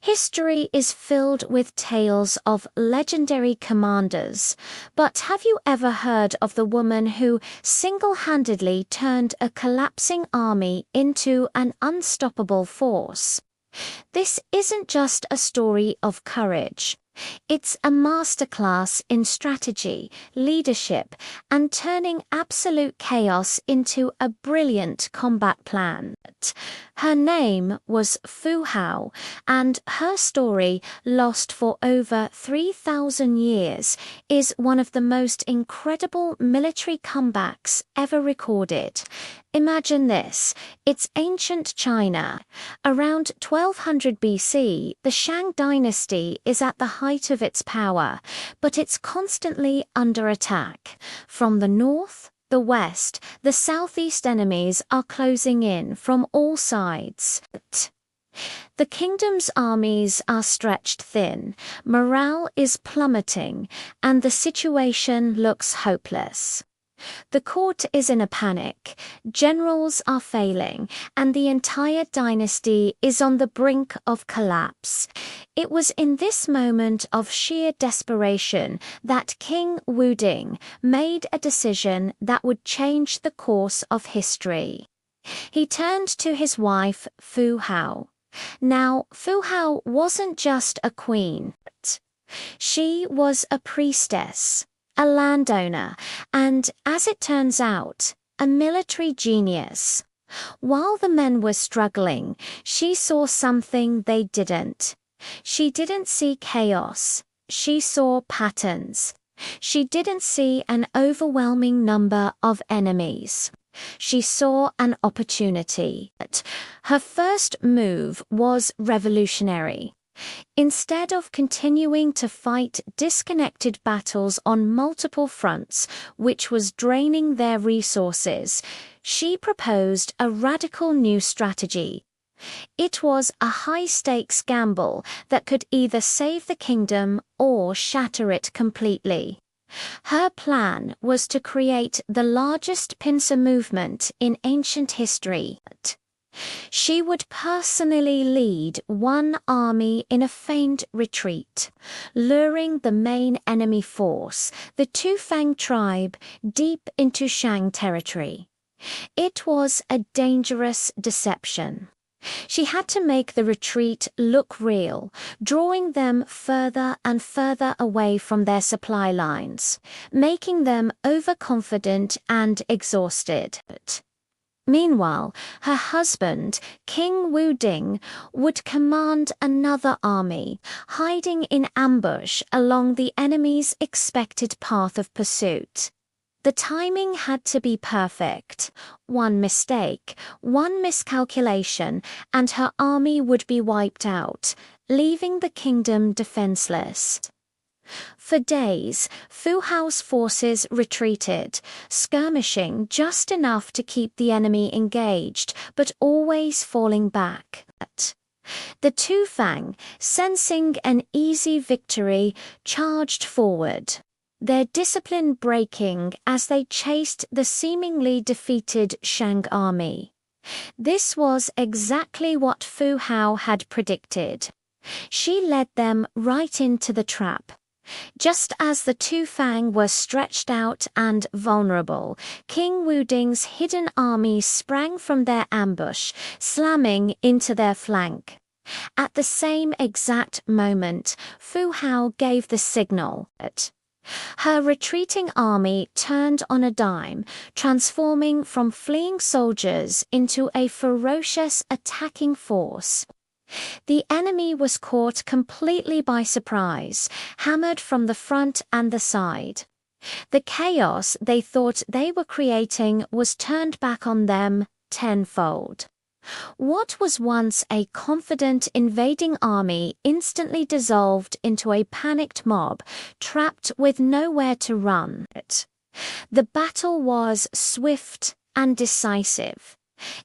History is filled with tales of legendary commanders, but have you ever heard of the woman who single-handedly turned a collapsing army into an unstoppable force? This isn't just a story of courage. It's a masterclass in strategy, leadership, and turning absolute chaos into a brilliant combat plan. Her name was Fu Hao, and her story, lost for over 3,000 years, is one of the most incredible military comebacks ever recorded. Imagine this, it's ancient China. Around 1200 BC, the Shang dynasty is at the height of its power, but it's constantly under attack. From the north, the west, the southeast enemies are closing in from all sides. The kingdom's armies are stretched thin, morale is plummeting, and the situation looks hopeless. The court is in a panic, generals are failing, and the entire dynasty is on the brink of collapse. It was in this moment of sheer desperation that King Wuding made a decision that would change the course of history. He turned to his wife, Fu Hao. Now, Fu Hao wasn't just a queen. She was a priestess, a landowner, and, as it turns out, a military genius. While the men were struggling, she saw something they didn't. She didn't see chaos. She saw patterns. She didn't see an overwhelming number of enemies. She saw an opportunity. Her first move was revolutionary. Instead of continuing to fight disconnected battles on multiple fronts, which was draining their resources, she proposed a radical new strategy. It was a high-stakes gamble that could either save the kingdom or shatter it completely. Her plan was to create the largest pincer movement in ancient history. She would personally lead one army in a feigned retreat, luring the main enemy force, the Tufang tribe, deep into Shang territory. It was a dangerous deception. She had to make the retreat look real, drawing them further and further away from their supply lines, making them overconfident and exhausted. Meanwhile, her husband, King Wuding, would command another army, hiding in ambush along the enemy's expected path of pursuit. The timing had to be perfect. One mistake, one miscalculation, and her army would be wiped out, leaving the kingdom defenseless. For days, Fu Hao's forces retreated, skirmishing just enough to keep the enemy engaged, but always falling back. The Tufang, sensing an easy victory, charged forward, their discipline breaking as they chased the seemingly defeated Shang army. This was exactly what Fu Hao had predicted. She led them right into the trap. Just as the Tufang were stretched out and vulnerable, King Wuding's hidden army sprang from their ambush, slamming into their flank. At the same exact moment, Fu Hao gave the signal. Her retreating army turned on a dime, transforming from fleeing soldiers into a ferocious attacking force. The enemy was caught completely by surprise, hammered from the front and the side. The chaos they thought they were creating was turned back on them tenfold. What was once a confident invading army instantly dissolved into a panicked mob, trapped with nowhere to run. The battle was swift and decisive.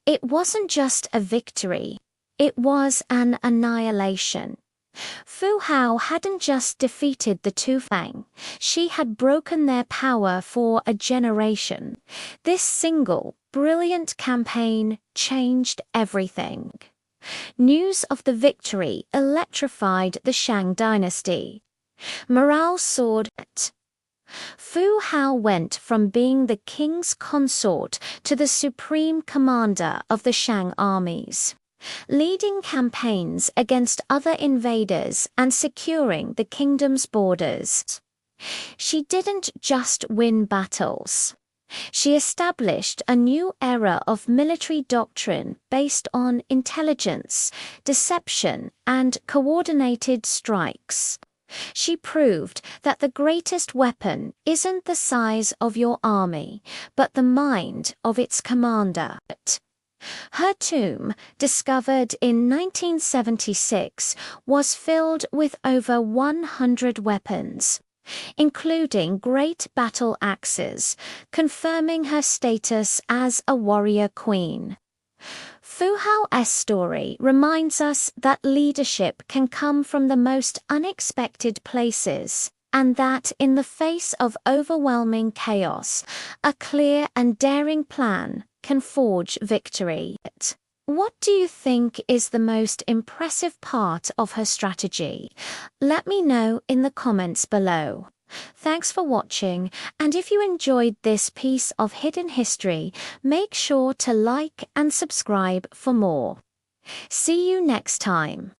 It wasn't just a victory. It was an annihilation. Fu Hao hadn't just defeated the Tufang, she had broken their power for a generation. This single, brilliant campaign changed everything. News of the victory electrified the Shang dynasty. Morale soared. Fu Hao went from being the king's consort to the supreme commander of the Shang armies, leading campaigns against other invaders and securing the kingdom's borders. She didn't just win battles. She established a new era of military doctrine based on intelligence, deception, and coordinated strikes. She proved that the greatest weapon isn't the size of your army, but the mind of its commander. Her tomb, discovered in 1976, was filled with over 100 weapons, including great battle axes, confirming her status as a warrior queen. Fu Hao's story reminds us that leadership can come from the most unexpected places, and that in the face of overwhelming chaos, a clear and daring plan can forge victory. What do you think is the most impressive part of her strategy? Let me know in the comments below. Thanks for watching, and if you enjoyed this piece of hidden history, make sure to like and subscribe for more. See you next time.